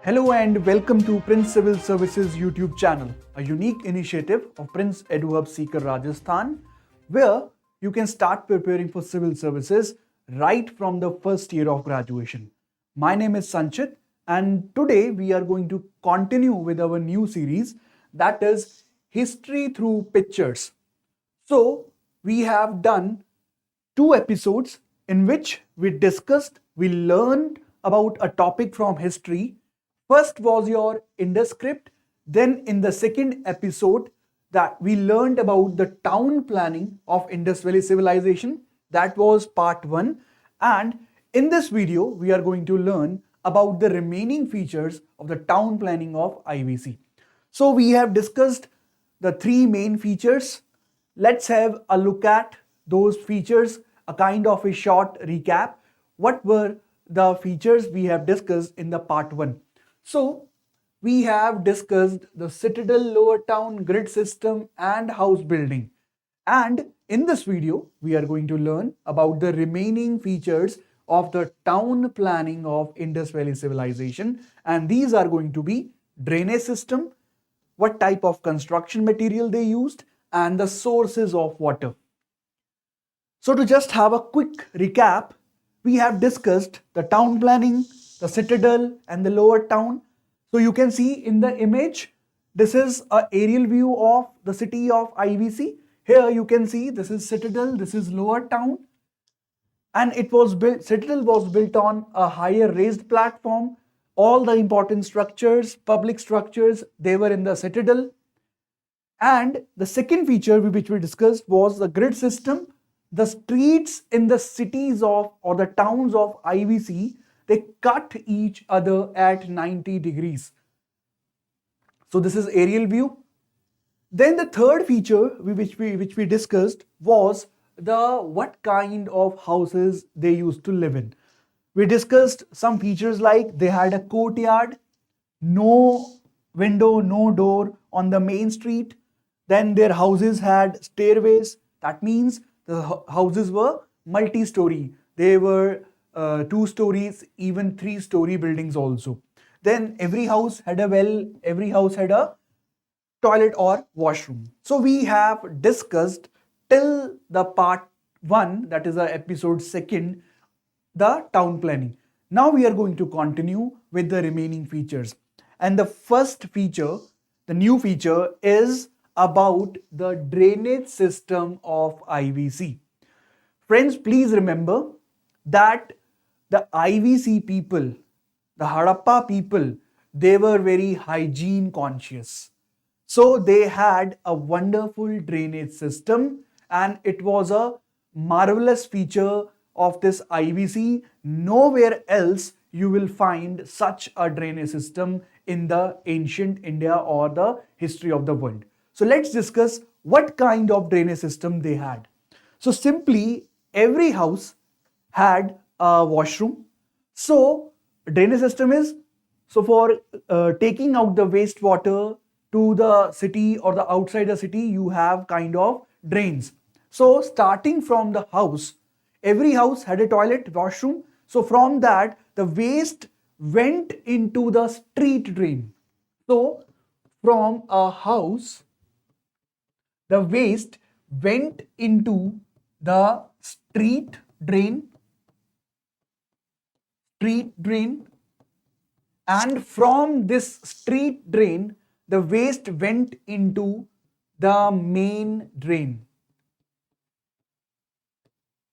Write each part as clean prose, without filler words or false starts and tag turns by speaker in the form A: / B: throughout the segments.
A: Hello and welcome to Prince Civil Services YouTube channel, a unique initiative of Prince EDUHUB Sikar, Rajasthan, where you can start preparing for civil services right from the first year of graduation. My name is Sanchit and today we are going to continue with our new series, that is History Through Pictures. So we have done 2 episodes in which we learned about a topic from history. First was your Indus script, then in the second episode that we learned about the town planning of Indus Valley civilization. That was part 1, and in this video we are going to learn about the remaining features of the town planning of IVC. So we have discussed the 3 main features. Let's have a look at those features, a kind of a short recap. What were the features we have discussed in the part 1? So we have discussed the Citadel Lower town grid system and house building. And in this video, we are going to learn about the remaining features of the town planning of Indus Valley civilization. And these are going to be drainage system, what type of construction material they used, and the sources of water. So to just have a quick recap, we have discussed the town planning, the citadel and the lower town. So you can see in the image, this is an aerial view of the city of IVC. Here you can see this is citadel, this is lower town. And citadel was built on a higher raised platform. All the important structures, public structures, they were in the citadel. And the second feature which we discussed was the grid system. The streets in the cities of or the towns of IVC, they cut each other at 90 degrees. So this is aerial view. Then the third feature which we discussed was what kind of houses they used to live in. We discussed some features like they had a courtyard, no window, no door on the main street. Then their houses had stairways. That means the houses were multi-story. They were 2 stories, even 3-story buildings also. Then every house had a well, every house had a toilet or washroom. So we have discussed till the part 1, that is the episode 2, the town planning. Now we are going to continue with the remaining features. And the first feature, the new feature, is about the drainage system of IVC. Friends, please remember that the IVC people, the Harappa people, they were very hygiene conscious. So they had a wonderful drainage system and it was a marvelous feature of this IVC. Nowhere else you will find such a drainage system in the ancient India or the history of the world. So let's discuss what kind of drainage system they had. So simply every house had a washroom. So drainage system is, so for taking out the wastewater to the city or the outside the city, you have kind of drains. So starting from the house, every house had a toilet, washroom. So from that, the waste went into the street drain. So from a house, the waste went into the street drain, and from this street drain, the waste went into the main drain.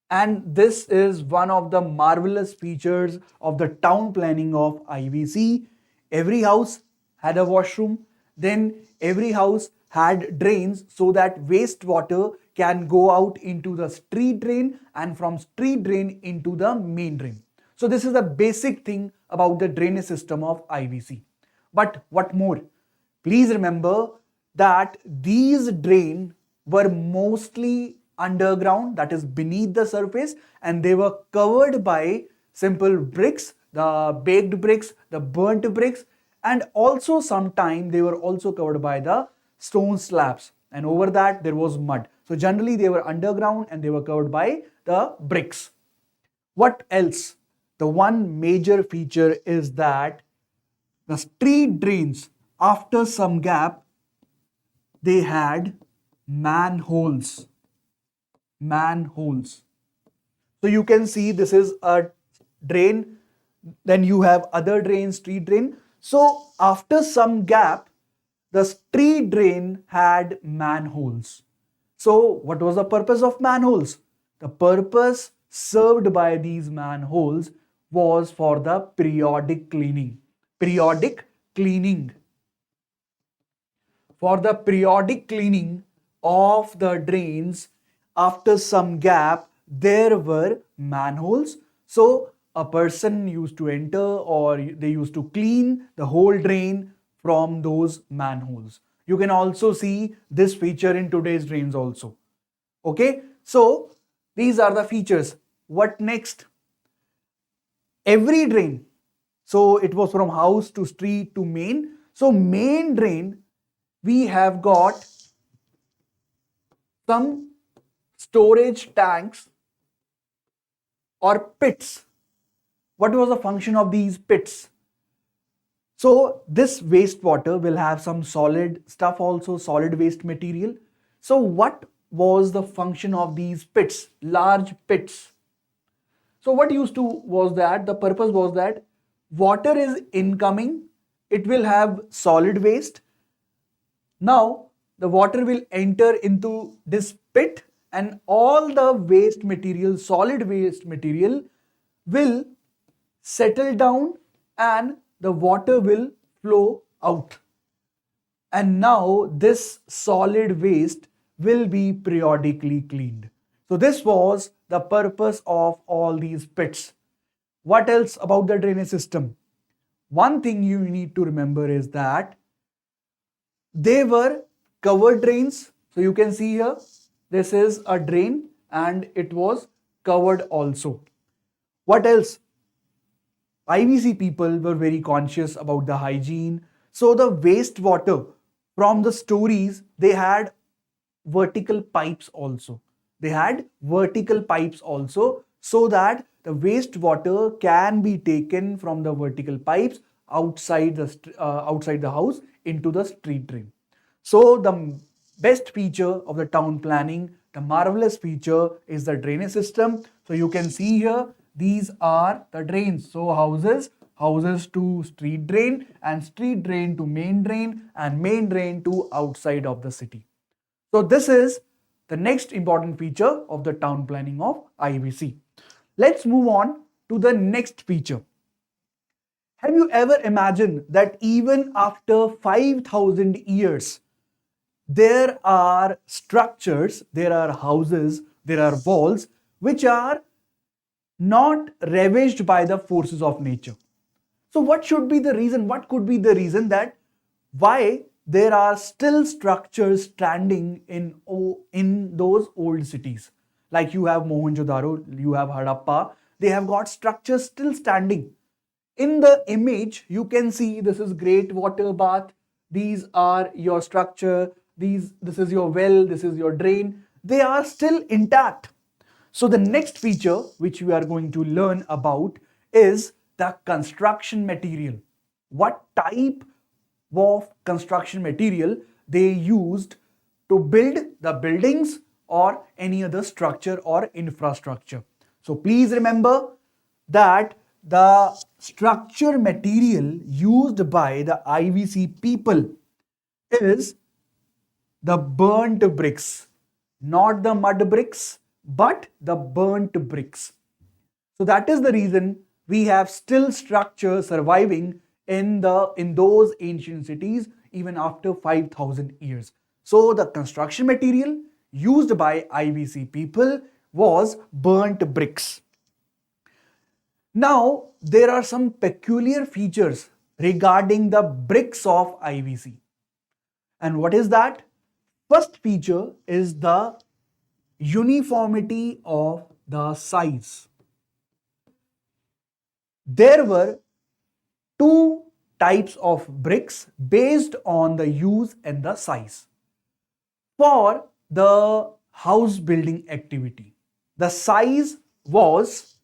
A: And this is one of the marvelous features of the town planning of IVC. Every house had a washroom, then every house had drains so that wastewater can go out into the street drain and from street drain into the main drain. So this is the basic thing about the drainage system of IVC. But what more? Please remember that these drains were mostly underground, that is beneath the surface, and they were covered by simple bricks, the baked bricks, the burnt bricks, and also sometimes they were also covered by the stone slabs, and over that there was mud. So generally they were underground and they were covered by the bricks. What else? The one major feature is that the street drains, after some gap, they had manholes. Manholes. So you can see this is a drain, then you have other drain, street drain. So after some gap, the street drain had manholes. So what was the purpose of manholes? The purpose served by these manholes was for the periodic cleaning. Periodic cleaning. For the periodic cleaning of the drains, after some gap, there were manholes. So a person used to enter, or they used to clean the whole drain from those manholes. You can also see this feature in today's drains also. Okay, so these are the features. What next? Every drain. So it was from house to street to main. So main drain, we have got some storage tanks or pits. What was the function of these pits? So this wastewater will have some solid stuff also, solid waste material. So what was the function of these pits, large pits? So what used to was that, the purpose was that water is incoming, it will have solid waste. Now the water will enter into this pit and all the waste material, solid waste material will settle down and the water will flow out. And now this solid waste will be periodically cleaned. So this was the purpose of all these pits. What else about the drainage system? One thing you need to remember is that they were covered drains. So you can see here, this is a drain and it was covered also. What else? IVC people were very conscious about the hygiene. So the wastewater from the stories, they had vertical pipes also. They had vertical pipes also, so that the wastewater can be taken from the vertical pipes outside the house into the street drain. So the best feature of the town planning, the marvelous feature, is the drainage system. So you can see here, these are the drains. So houses to street drain, and street drain to main drain, and main drain to outside of the city. So this is the next important feature of the town planning of IVC. Let's move on to the next feature. Have you ever imagined that even after 5,000 years, there are structures, there are houses, there are walls which are not ravaged by the forces of nature? So what should be the reason? What could be the reason that why there are still structures standing in those old cities? Like you have Mohenjo-daro, you have Harappa, they have got structures still standing. In the image, you can see this is great water bath, these are your structure, this is your well, this is your drain, they are still intact. So the next feature which we are going to learn about is the construction material. What type of construction material they used to build the buildings or any other structure or infrastructure. So please remember that the structure material used by the IVC people is the burnt bricks, not the mud bricks, but the burnt bricks. So that is the reason we have still structure surviving in those ancient cities even after 5,000 years. So the construction material used by IVC people was burnt bricks. Now there are some peculiar features regarding the bricks of IVC. And what is that? First feature is the uniformity of the size. There were two types of bricks based on the use and the size. For the house building activity, the size was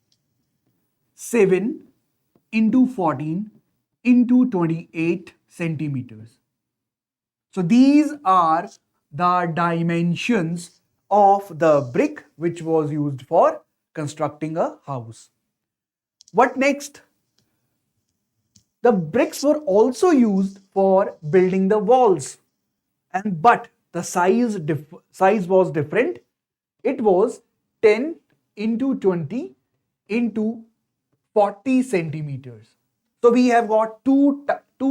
A: 7 into 14 into 28 centimeters. So these are the dimensions of the brick which was used for constructing a house. What next? The bricks were also used for building the walls, and but the size was different. It was 10 into 20 into 40 centimeters. So we have got two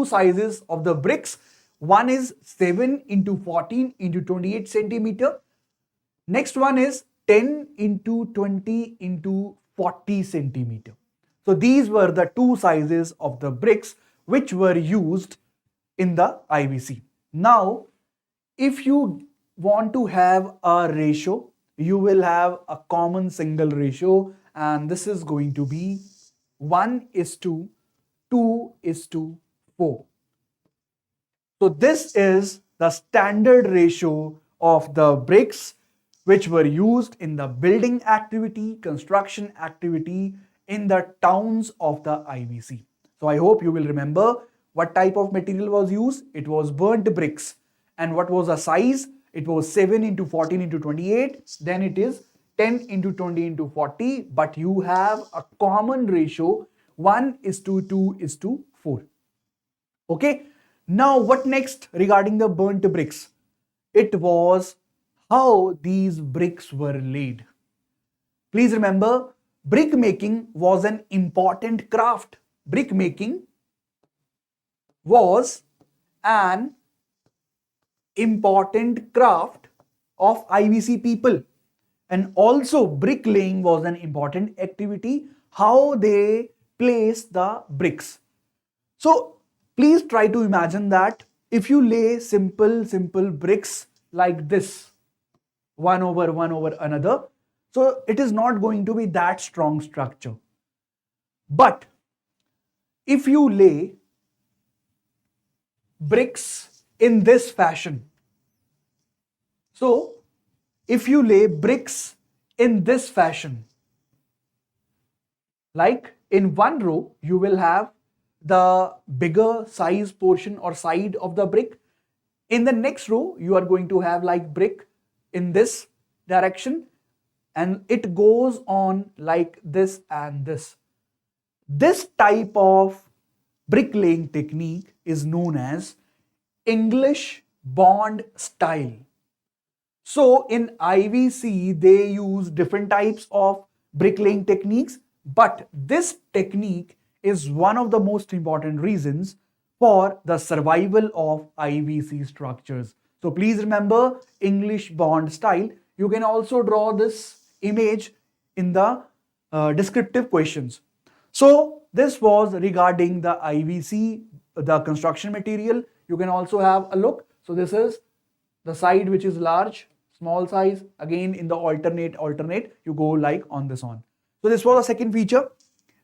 A: sizes of the bricks. One is 7 into 14 into 28 centimeter. Next one is 10 into 20 into 40 centimeter. So these were the two sizes of the bricks which were used in the IVC. Now, if you want to have a ratio, you will have a common single ratio, and this is going to be 1:2:4. So this is the standard ratio of the bricks which were used in the building activity, construction activity in the towns of the IVC. So I hope you will remember what type of material was used. It was burnt bricks. And what was the size? It was 7 into 14 into 28. Then it is 10 into 20 into 40. But you have a common ratio 1:2:4. Okay. Now what next regarding the burnt bricks? It was how these bricks were laid. Please remember, brick making was an important craft. Brick making was an important craft of IVC people, and also bricklaying was an important activity, how they place the bricks. So please try to imagine that if you lay simple bricks like this, one over another, so it is not going to be that strong structure. But if you lay bricks in this fashion, so if you lay bricks in this fashion, like in one row, you will have the bigger size portion or side of the brick. In the next row, you are going to have like brick in this direction, and it goes on like this and this. This type of bricklaying technique is known as English bond style. So in IVC, they use different types of bricklaying techniques, but this technique is one of the most important reasons for the survival of IVC structures. So please remember English bond style. You can also draw this image in the descriptive questions. So this was regarding the IVC, the construction material. You can also have a look. So this is the side which is large, small size. Again in the alternate, you go like on this on. So this was the second feature.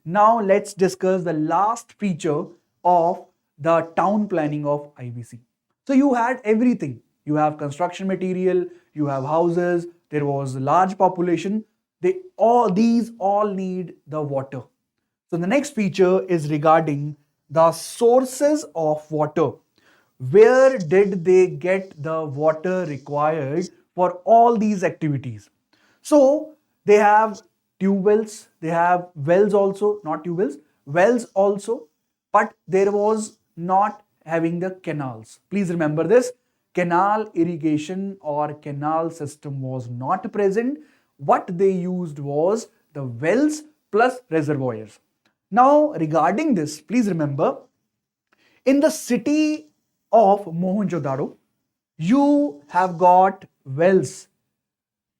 A: Now let's discuss the last feature of the town planning of IVC. So you had everything. You have construction material, you have houses, there was a large population. These all need the water. So the next feature is regarding the sources of water. Where did they get the water required for all these activities? So they have tube wells, they have wells also, not tube wells, wells also, but there was not having the canals. Please remember this, canal irrigation or canal system was not present. What they used was the wells plus reservoirs. Now regarding this, please remember, in the city of Mohenjo-daro, you have got wells.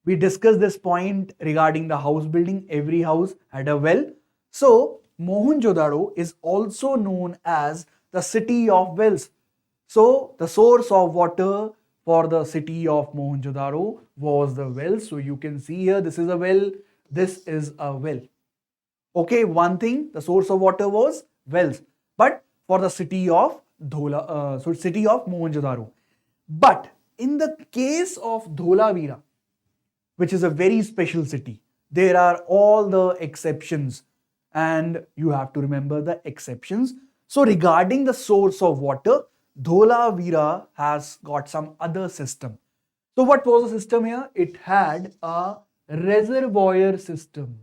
A: We discussed this point regarding the house building. Every house had a well. So Mohenjo-daro is also known as the city of wells. So the source of water for the city of Mohenjo-daro was the well. So you can see here, this is a well, this is a well. Okay, one thing, the source of water was wells, but for the city of city of Mohenjo-daro. But in the case of Dholavira, which is a very special city, there are all the exceptions, and you have to remember the exceptions. So regarding the source of water, Dholavira has got some other system. So what was the system here? It had a reservoir system.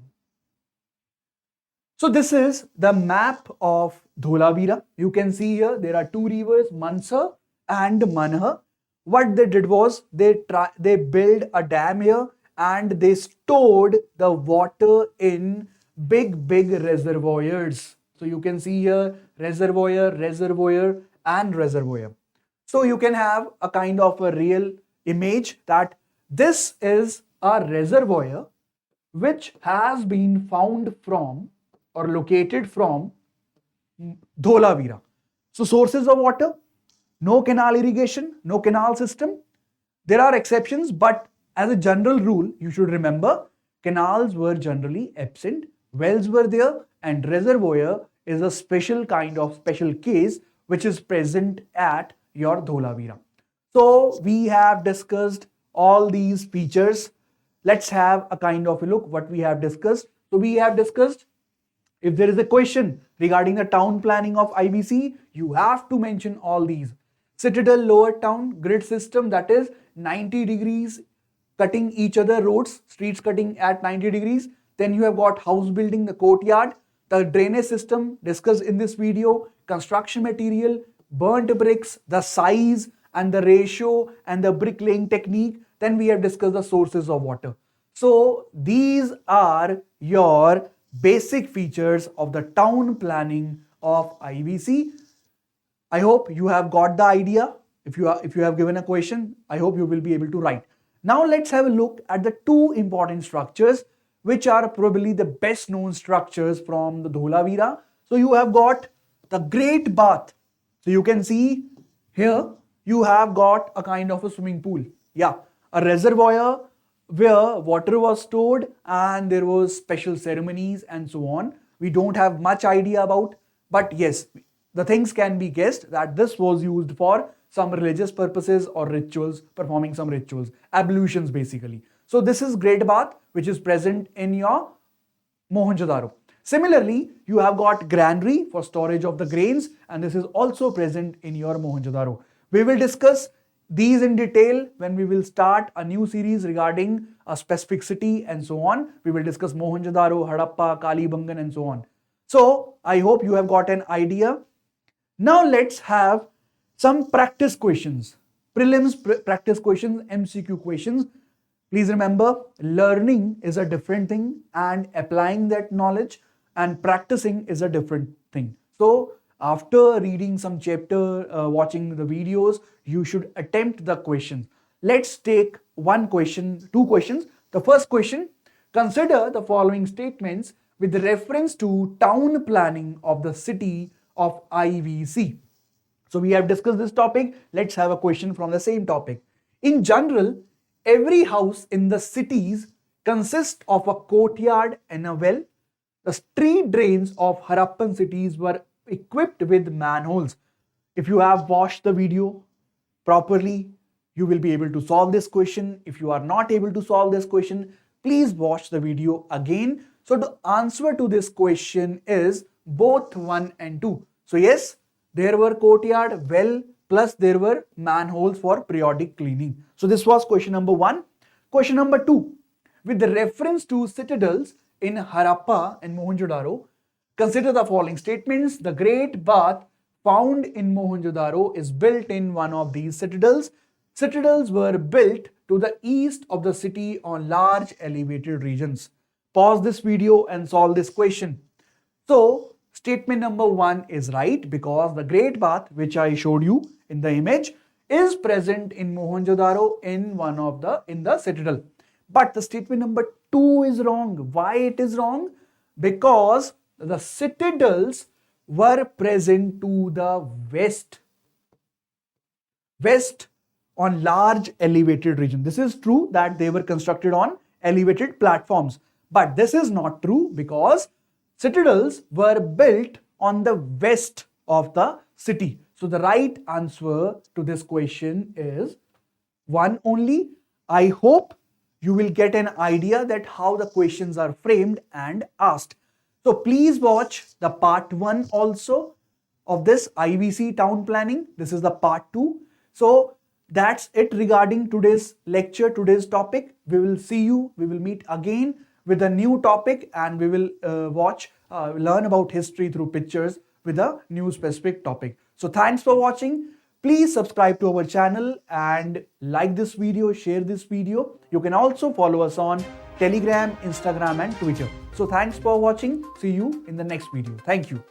A: So this is the map of Dholavira. You can see here there are two rivers, Mansar and Manhar. What they did was they built a dam here and they stored the water in big reservoirs. So you can see here reservoir, reservoir and reservoir. So you can have a kind of a real image that this is a reservoir which has been found from or located from Dholavira. So sources of water, no canal irrigation, no canal system. There are exceptions, but as a general rule, you should remember canals were generally absent, wells were there, and reservoir is a special kind of special case which is present at your Dholavira. So we have discussed all these features. Let's have a kind of a look what we have discussed. So we have discussed if there is a question regarding the town planning of IVC, you have to mention all these. Citadel Lower town grid system, that is 90 degrees cutting each other roads, streets cutting at 90 degrees. Then you have got house building, the courtyard, the drainage system discussed in this video, construction material, burnt bricks, the size and the ratio and the bricklaying technique. Then we have discussed the sources of water. So these are your basic features of the town planning of IVC. I hope you have got the idea. If you have given a question, I hope you will be able to write. Now let's have a look at the two important structures which are probably the best known structures from the Dholavira. So you have got the Great Bath. So you can see here you have got a kind of a swimming pool. Yeah, a reservoir where water was stored and there was special ceremonies and so on. We don't have much idea about, but yes, the things can be guessed that this was used for some religious purposes or rituals, performing some rituals, ablutions basically. So this is Great Bath which is present in your Mohenjo-daro. Similarly, you have got granary for storage of the grains and this is also present in your Mohenjo-daro. We will discuss these in detail when we will start a new series regarding a specific city and so on. We will discuss Mohenjo-daro, Harappa, Kalibangan and so on. So I hope you have got an idea. Now let's have some practice questions. Prelims practice questions, MCQ questions. Please remember, learning is a different thing and applying that knowledge and practicing is a different thing. So after reading some chapter, watching the videos, you should attempt the questions. Let's take one question, two questions. The first question, consider the following statements with reference to town planning of the city of IVC. So we have discussed this topic. Let's have a question from the same topic. In general, every house in the cities consists of a courtyard and a well. The street drains of Harappan cities were equipped with manholes. If you have watched the video properly, you will be able to solve this question. If you are not able to solve this question, please watch the video again. So the answer to this question is both 1 and 2. So yes, there were courtyard, well, plus there were manholes for periodic cleaning. So this was question number 1. Question number 2. With the reference to citadels in Harappa and Mohenjo-daro, consider the following statements. The Great Bath found in Mohenjo-daro is built in one of these citadels. Citadels were built to the east of the city on large elevated regions. Pause this video and solve this question. So statement number 1 is right because the Great Bath, which I showed you in the image, is present in Mohenjo-daro in the citadel. But the statement number 2 is wrong. Why it is wrong? Because the citadels were present to the west on large elevated region. This is true that they were constructed on elevated platforms, but this is not true because citadels were built on the west of the city. So the right answer to this question is 1 only. I hope you will get an idea that how the questions are framed and asked. So please watch the part 1 also. of this IVC town planning. This is the part 2. So that's it regarding today's lecture, today's topic. We will see you, we will meet again with a new topic, and we will learn about history through pictures with a new specific topic. So thanks for watching. Please subscribe to our channel and like this video, share this video. You can also follow us on Telegram, Instagram and Twitter. So thanks for watching. See you in the next video. Thank you.